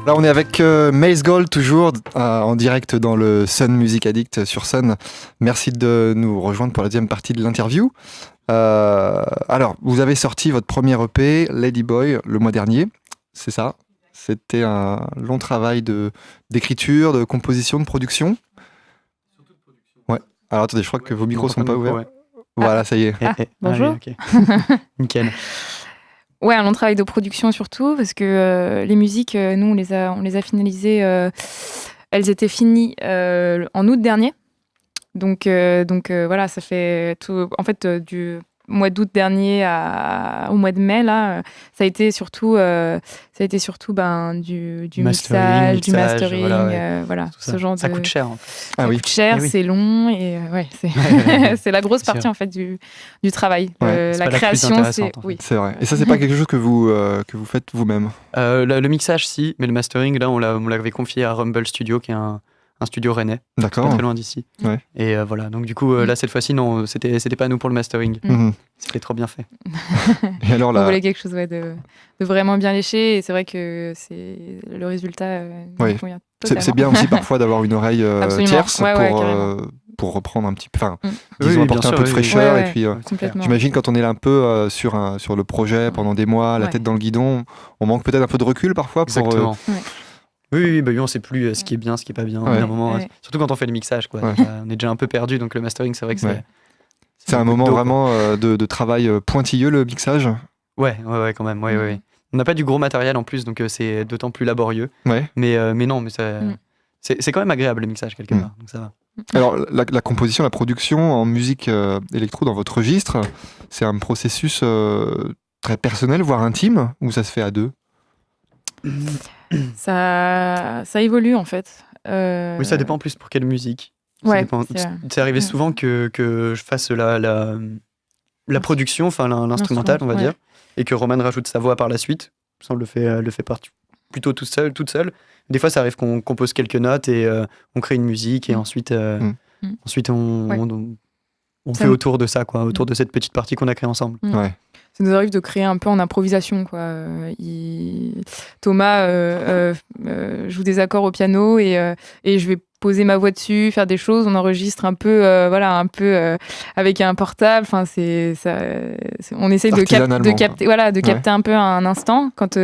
Là, on est avec Maze Gold, toujours en direct dans le Sun Music Addict sur Sun. Merci de nous rejoindre pour la deuxième partie de l'interview. Alors, vous avez sorti votre premier EP, Lady Boy, le mois dernier, c'est ça? C'était un long travail d'écriture, de composition, de production. Surtout de production. Ouais. Alors attendez, je crois que vos micros sont pas ouverts. Ouais. Voilà, ça y est. Bonjour. Okay. Nickel. Ouais, un long travail de production surtout, parce que les musiques, nous, on les a finalisées. Elles étaient finies en août dernier. Donc voilà, ça fait tout. En fait, du mois d'août dernier au mois de mai, là, ça a été surtout du mixage, du mastering, voilà, ce genre ça de. Coûte cher. En fait. Ça coûte cher, c'est long et c'est la grosse partie en fait du travail. La création, c'est vrai. Et ça, c'est pas quelque chose que vous faites vous-même. Le mixage, si, mais le mastering, là, on l'avait confié à Rumble Studio, qui est un studio rennais, pas très loin d'ici. Ouais. Et voilà, donc du coup, là, cette fois-ci, non, c'était pas nous pour le mastering. C'était trop bien fait. Et alors, là... On voulait quelque chose de vraiment bien léché, et c'est vrai que le résultat convient totalement. C'est bien aussi parfois d'avoir une oreille tierce pour reprendre un petit peu, disons, apporter un peu de fraîcheur. Et puis, j'imagine quand on est là un peu sur le projet pendant des mois, la tête dans le guidon, on manque peut-être un peu de recul parfois. Exactement. Oui, on sait plus ce qui est bien, ce qui est pas bien. Un moment, surtout quand on fait le mixage, quoi. On est déjà un peu perdu, donc le mastering, c'est vrai que c'est un moment vraiment de travail pointilleux, le mixage. Ouais, quand même. Ouais. On n'a pas du gros matériel en plus, donc c'est d'autant plus laborieux. Ouais. Mais non, mais c'est quand même agréable le mixage quelque part, donc ça va. Alors la composition, la production en musique électro dans votre registre, c'est un processus très personnel, voire intime, ou ça se fait à deux? Ça évolue en fait. Oui, ça dépend plus pour quelle musique. C'est arrivé souvent que je fasse la production, enfin l'instrumental, on va dire, et que Romane rajoute sa voix par la suite. Ça, on le fait plutôt toute seule. Des fois, ça arrive qu'on compose quelques notes et on crée une musique et ensuite on fait autour de ça, quoi, autour de cette petite partie qu'on a créée ensemble. Ouais. Ça nous arrive de créer un peu en improvisation, quoi. Thomas joue des accords au piano et je vais poser ma voix dessus, faire des choses. On enregistre un peu avec un portable. Enfin, on essaye de capter un peu un instant quand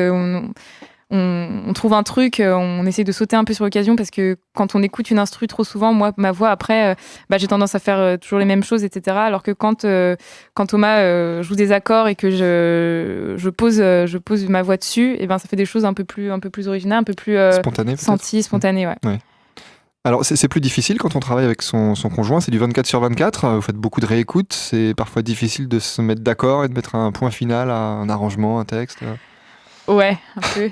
on trouve un truc, on essaie de sauter un peu sur l'occasion, parce que quand on écoute une instru trop souvent, moi, ma voix, après, j'ai tendance à faire toujours les mêmes choses, etc. Alors que quand Thomas joue des accords et que je pose ma voix dessus, et ça fait des choses un peu plus originales, un peu plus spontanées. Ouais. Alors, c'est plus difficile quand on travaille avec son conjoint, c'est du 24/24, vous faites beaucoup de réécoutes, c'est parfois difficile de se mettre d'accord et de mettre un point final à un arrangement, un texte. Ouais, un peu.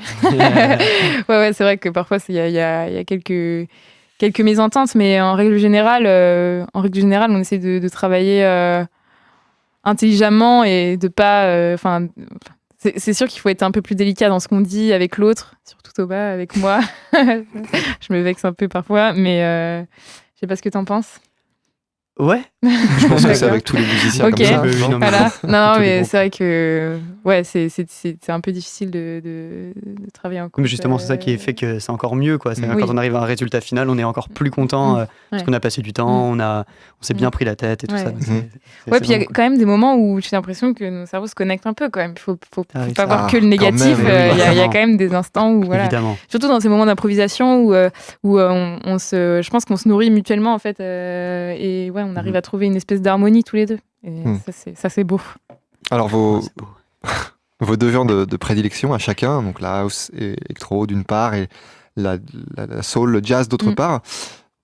ouais, c'est vrai que parfois il y a quelques mésententes, mais en règle générale, on essaie de travailler intelligemment et de pas. C'est sûr qu'il faut être un peu plus délicat dans ce qu'on dit avec l'autre, surtout Thomas, avec moi. Je me vexe un peu parfois, mais je sais pas ce que t'en penses. Ouais. Je pense que c'est avec tous les musiciens comme ça. Voilà. Non, mais c'est vrai que c'est un peu difficile de travailler en couple. Mais justement, c'est ça qui fait que c'est encore mieux, quoi. Quand on arrive à un résultat final, on est encore plus content parce qu'on a passé du temps, on s'est bien pris la tête et tout ça. Puis il y a quand même des moments où j'ai l'impression que nos cerveaux se connectent un peu quand même. Il faut pas voir que le négatif. Il y a quand même des instants où évidemment. Surtout dans ces moments d'improvisation où je pense qu'on se nourrit mutuellement en fait et on arrive à trouver une espèce d'harmonie tous les deux. Et ça, c'est beau. Alors, vos deux genres de prédilection à chacun, donc la house et électro d'une part, et la soul, le jazz d'autre part,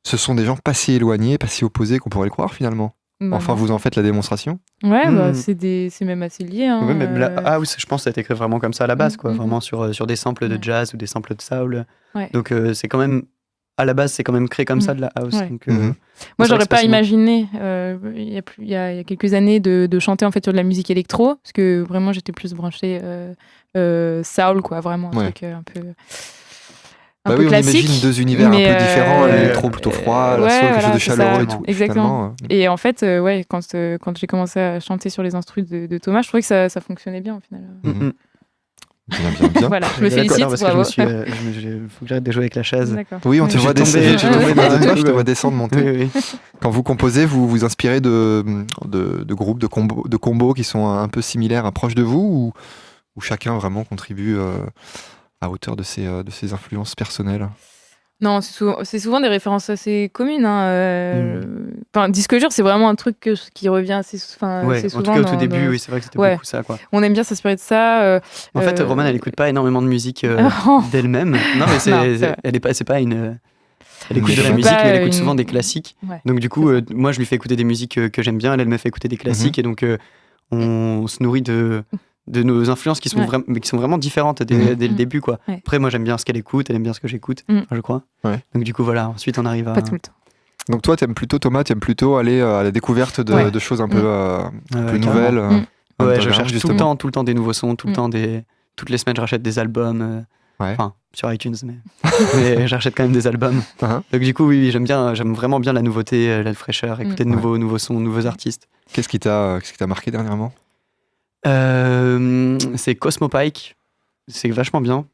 ce sont des genres pas si éloignés, pas si opposés qu'on pourrait le croire finalement. Enfin, vous en faites la démonstration. Ouais, c'est même assez lié. Ouais, même la house, je pense que ça a été créé vraiment comme ça à la base, quoi. Vraiment sur des samples de jazz ou des samples de soul. Ouais. Donc, c'est quand même... À la base, c'est quand même créé comme ça de la house. Ouais. Donc, moi, j'aurais pas imaginé, il y a quelques années, de chanter en fait sur de la musique électro, parce que vraiment, j'étais plus branchée soul, quoi, vraiment un truc un peu classique. On imagine deux univers un peu différents, l'électro plutôt froid, la soul, quelque chose de chaleureux et tout. Exactement. Et en fait, quand j'ai commencé à chanter sur les instrus de Thomas, je trouvais que ça fonctionnait bien au final. Bien. Voilà, je me félicite. Parce que faut que j'arrête de jouer avec la chaise. D'accord. Oui, on te voit descendre. Je te vois descendre, monter. Oui. Quand vous composez, vous vous inspirez de groupes, de combos qui sont un peu similaires, proches de vous, ou chacun vraiment contribue à hauteur de ses influences personnelles? Non, c'est souvent des références assez communes. Enfin, Disque dur, c'est vraiment un truc qui revient assez souvent. En tout cas, au tout début, oui, c'est vrai que c'était beaucoup ça, quoi. On aime bien s'inspirer de ça. En fait, Romane, elle écoute pas énormément de musique d'elle-même. Non, mais c'est pas une. Elle écoute de la musique, mais elle écoute souvent des classiques. Ouais, donc du coup, moi, je lui fais écouter des musiques que j'aime bien. Elle me fait écouter des classiques, et donc on se nourrit de nos influences qui sont vraiment différentes dès le début, quoi. Ouais. Après, moi, j'aime bien ce qu'elle écoute, elle aime bien ce que j'écoute, je crois. Ouais. Donc du coup, voilà, ensuite on arrive à... Pas tout le temps. Donc toi, Thomas, t'aimes plutôt aller à la découverte de choses un peu nouvelles. Ouais, je cherche tout le temps des nouveaux sons, tout le temps toutes les semaines, je rachète des albums. Enfin, sur iTunes, mais j'achète quand même des albums. Donc du coup, oui, j'aime vraiment bien la nouveauté, la fraîcheur, écouter de nouveaux sons, de nouveaux artistes. Qu'est-ce qui t'a marqué dernièrement? C'est Cosmopike. C'est vachement bien.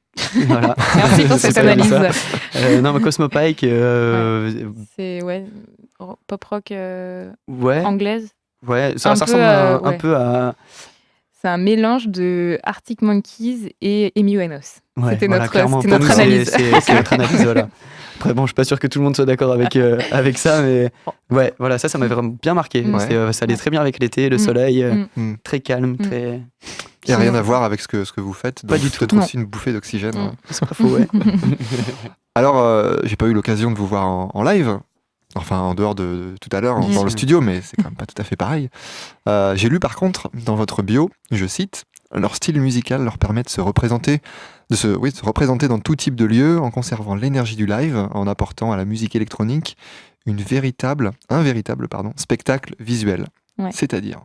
Voilà. Merci pour cette analyse. Non, mais Cosmopike. C'est pop rock anglaise. Ouais, ça ressemble un peu à. C'est un mélange de Arctic Monkeys et Amy Winehouse. Ouais, c'était voilà, notre analyse. C'est notre analyse, voilà. Après, bon, je suis pas sûr que tout le monde soit d'accord avec ça, mais ouais, voilà, ça m'avait vraiment bien marqué. Ça allait très bien avec l'été, le soleil, très calme, très. Et rien à voir avec ce que vous faites. Pas du tout. Peut-être aussi une bouffée d'oxygène. C'est pas faux, ouais. Alors, j'ai pas eu l'occasion de vous voir en live. Enfin, en dehors de tout à l'heure, dans le studio, mais c'est quand même pas tout à fait pareil. J'ai lu par contre, dans votre bio, je cite, leur style musical leur permet de se représenter dans tout type de lieu, en conservant l'énergie du live, en apportant à la musique électronique un véritable spectacle visuel. Ouais. C'est-à-dire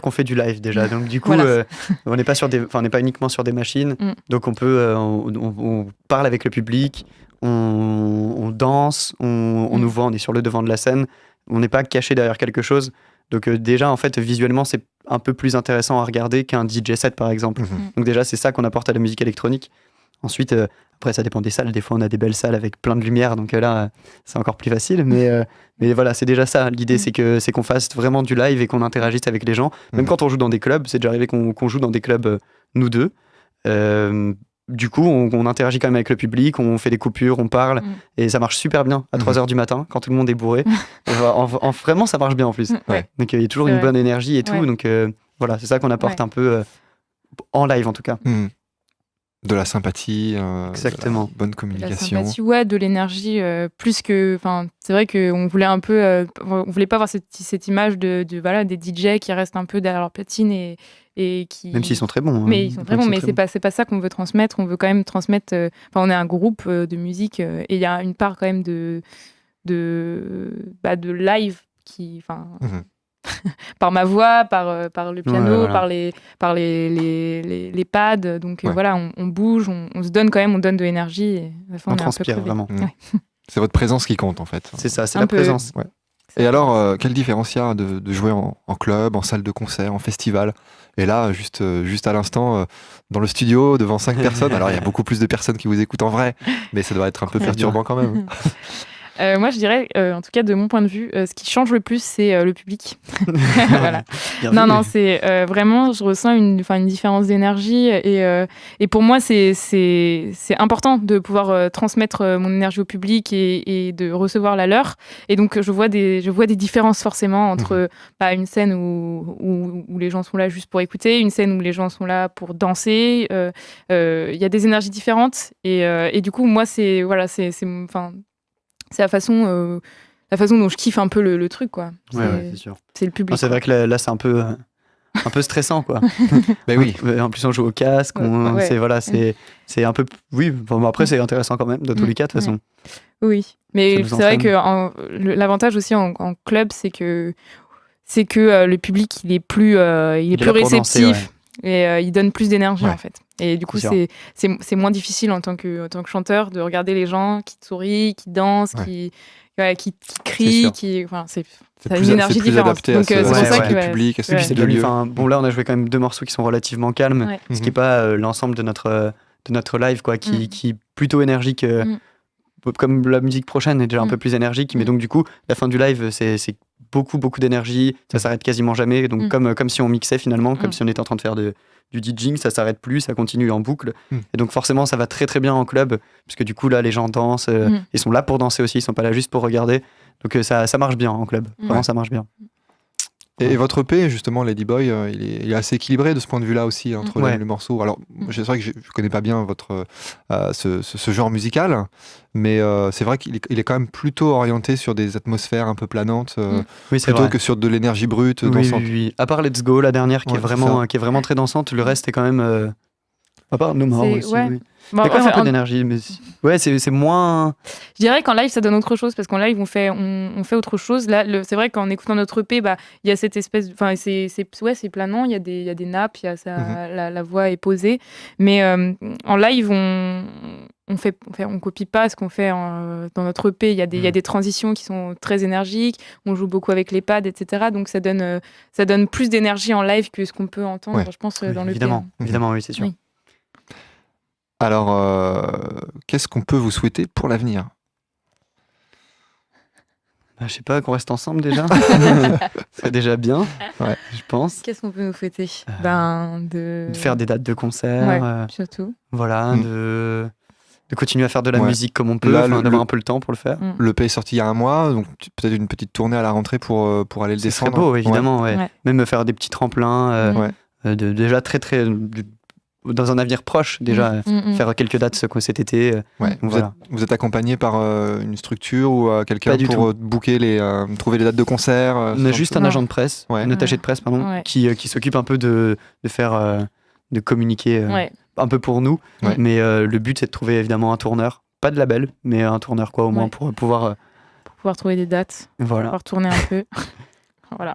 qu'on fait du live déjà, donc du coup, on n'est pas uniquement sur des machines, donc on peut, on parle avec le public, on danse, on nous voit, on est sur le devant de la scène, on n'est pas caché derrière quelque chose. Donc déjà, en fait, visuellement, c'est un peu plus intéressant à regarder qu'un DJ set, par exemple. Donc déjà, c'est ça qu'on apporte à la musique électronique. Ensuite, après, ça dépend des salles. Des fois, on a des belles salles avec plein de lumière, donc là, c'est encore plus facile. Mais voilà, c'est déjà ça. L'idée, c'est qu'on fasse vraiment du live et qu'on interagisse avec les gens. Même quand on joue dans des clubs, c'est déjà arrivé qu'on joue dans des clubs, nous deux. Du coup, on interagit quand même avec le public, on fait des coupures, on parle, et ça marche super bien à 3h du matin, quand tout le monde est bourré. Vraiment, ça marche bien en plus. Donc, il y a toujours une bonne énergie et tout. Donc, voilà, c'est ça qu'on apporte un peu en live, en tout cas. De la sympathie, exactement. De la bonne communication. De la sympathie, de l'énergie, plus que... C'est vrai qu'on voulait un peu... on voulait pas avoir cette image des DJ qui restent un peu derrière leur platine et qui... Même s'ils sont très bons. Mais ils sont très bons, mais c'est pas ça qu'on veut transmettre. On veut quand même transmettre... on est un groupe de musique et il y a une part quand même de live qui... par ma voix, par le piano, par les pads. Donc voilà, on bouge, on se donne quand même, on donne de l'énergie. Et, on transpire vraiment. C'est votre présence qui compte en fait. C'est ça, c'est la présence. Ouais. Et alors, quelle différence il y a de jouer en club, en salle de concert, en festival? Et là, juste à l'instant, dans le studio, devant 5 personnes. Alors, il y a beaucoup plus de personnes qui vous écoutent en vrai, mais ça doit être un peu perturbant quand même. Moi, je dirais, en tout cas de mon point de vue, ce qui change le plus, c'est le public. Voilà. Non, c'est vraiment, je ressens une différence d'énergie et pour moi, c'est important de pouvoir transmettre mon énergie au public et de recevoir la leur. Et donc, je vois des différences forcément entre une scène où les gens sont là juste pour écouter, une scène où les gens sont là pour danser. Il y a des énergies différentes et du coup, moi, c'est la façon dont je kiffe un peu le truc, quoi. C'est sûr. C'est le public. C'est vrai que là, c'est un peu stressant, quoi. Ben oui. En plus, on joue au casque. C'est un peu. Oui. Bon, après, c'est intéressant quand même, dans tous les cas, de toute façon. Oui. Mais c'est vrai que l'avantage aussi en club, c'est que le public, il est plus réceptif. Et il donne plus d'énergie en fait. Et du coup, C'est c'est moins difficile en tant que chanteur de regarder les gens qui sourient, qui dansent, qui crient, c'est une énergie différente. Donc c'est pour ça que le public, à ce type de lieu. Bon, là, on a joué quand même 2 morceaux qui sont relativement calmes, ce qui n'est pas l'ensemble de notre live, quoi, qui est plutôt énergique. Comme la musique prochaine est déjà un peu plus énergique, mais donc du coup, la fin du live, c'est beaucoup d'énergie, ça s'arrête quasiment jamais, donc comme si on mixait finalement, comme si on était en train de faire du DJing, ça s'arrête plus, ça continue en boucle, et donc forcément ça va très très bien en club, puisque du coup là les gens dansent, ils sont là pour danser aussi, ils sont pas là juste pour regarder, donc ça marche bien en club, vraiment ça marche bien. Et votre EP, justement, Lady Boy, il est assez équilibré de ce point de vue-là aussi, entre les morceaux. Alors, c'est vrai que je connais pas bien ce genre musical, mais c'est vrai qu'il est quand même plutôt orienté sur des atmosphères un peu planantes, plutôt que sur de l'énergie brute, dansante. Oui. À part Let's Go, la dernière, qui est vraiment très dansante, le reste est quand même... À part No More aussi, oui. Bon, il y a quand même un peu d'énergie, mais c'est moins... Je dirais qu'en live, ça donne autre chose, parce qu'en live, on fait autre chose. Là, c'est vrai qu'en écoutant notre EP, il y a cette espèce... Enfin, c'est planant, il y a des nappes, la voix est posée. Mais en live, on copie pas ce qu'on fait dans notre EP. Il y a des transitions qui sont très énergiques, on joue beaucoup avec les pads, etc. Donc ça donne plus d'énergie en live que ce qu'on peut entendre, je pense, dans le EP. Évidemment, oui, c'est sûr. Oui. Alors, qu'est-ce qu'on peut vous souhaiter pour l'avenir ? Je sais pas, qu'on reste ensemble déjà. C'est déjà bien, je pense. Qu'est-ce qu'on peut nous souhaiter de faire des dates de concert. Surtout. Voilà, de continuer à faire de la musique comme on peut, d'avoir un peu le temps pour le faire. Le EP est sorti il y a un mois, donc peut-être une petite tournée à la rentrée pour aller le descendre. C'est beau, évidemment. Même faire des petits tremplins, déjà très très... dans un avenir proche déjà, faire quelques dates cet été. Vous êtes accompagné par une structure ou quelqu'un pour booker trouver les dates de concert On a juste un agent de presse, un attaché de presse, qui s'occupe un peu de faire, de communiquer un peu pour nous. Mais le but, c'est de trouver évidemment un tourneur, pas de label, mais un tourneur au moins pour pouvoir trouver des dates, pouvoir tourner un peu. Voilà.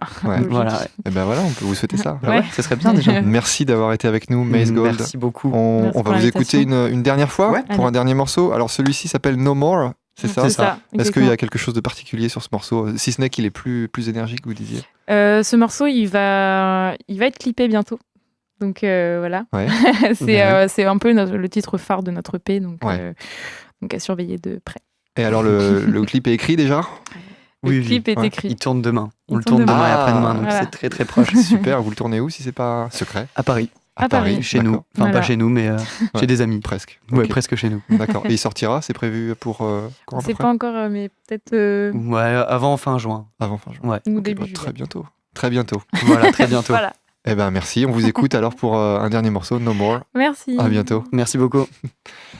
Et ben voilà, on peut vous souhaiter ça. Ça serait bien déjà. Merci d'avoir été avec nous, Maze Gold. Merci beaucoup. On va vous écouter une dernière fois pour un dernier morceau. Alors celui-ci s'appelle No More, c'est ça ? C'est ça. Est-ce qu'il y a quelque chose de particulier sur ce morceau, si ce n'est qu'il est plus énergique, vous disiez ? Ce morceau, il va être clippé bientôt. Donc voilà. C'est un peu le titre phare de notre EP, donc à surveiller de près. Et alors le clip est écrit déjà ? Le clip est écrit. Il tourne demain. On le tourne demain et après-demain, donc c'est très très proche. Super, vous le tournez où si c'est pas secret ? À Paris. À Paris. Chez nous. Enfin, pas chez nous, mais chez des amis. Presque. Ouais, presque chez nous. D'accord. Et il sortira, c'est prévu pour quand ? C'est pas encore, mais peut-être... avant fin juin. Avant fin juin. Ouais. Ou début très bientôt. Très bientôt. Voilà, très bientôt. Voilà. Eh ben merci, on vous écoute alors pour un dernier morceau, No More. Merci. À bientôt. Merci beaucoup.